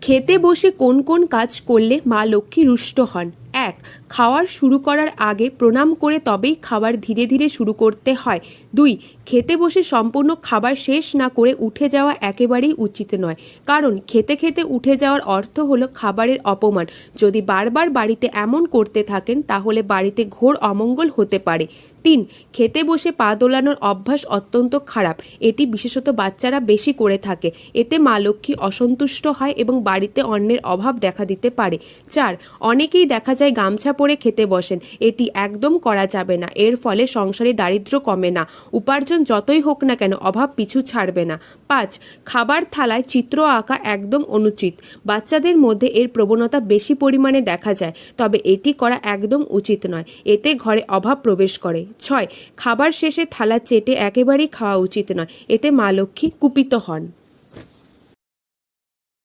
খেতে বসে কোন কোন কাজ করলে মা লক্ষ্মী রুষ্ট হন? ১. খাওয়ার শুরু করার আগে প্রণাম করে তবেই খাবার ধীরে ধীরে শুরু করতে হয়। ২. খেতে বসে সম্পূর্ণ খাবার শেষ না করে উঠে যাওয়া একেবারেই উচিত নয়, কারণ খেতে খেতে উঠে যাওয়ার অর্থ হলো খাবারের অপমান। যদি বারবার বাড়িতে এমন করতে থাকেন তাহলে বাড়িতে ঘোর অমঙ্গল হতে পারে। ৩. খেতে বসে পা দোলানোর অভ্যাস অত্যন্ত খারাপ। এটি বিশেষত বাচ্চারা বেশি করে থাকে। এতে মা লক্ষ্মী অসন্তুষ্ট হয় এবং বাড়িতে অন্নের অভাব দেখা দিতে পারে। ৪. অনেকেই দেখা যায় গামছা পরে খেতে বসেন। এটি একদম করা যাবে না। এর ফলে সংসারে দারিদ্র্য কমে না, উপার্জন যতই হোক না কেন অভাব পিছু ছাড়বে না। ৫. খাবার থালায় চিত্র আঁকা একদম অনুচিত। বাচ্চাদের মধ্যে এর প্রবণতা বেশি পরিমাণে দেখা যায়, তবে এটি করা একদম উচিত নয়। এতে ঘরে অভাব প্রবেশ করে। ৬. খাবার শেষে থালা চেটে একেবারেই খাওয়া উচিত নয়। এতে মা লক্ষ্মী কুপিত হন।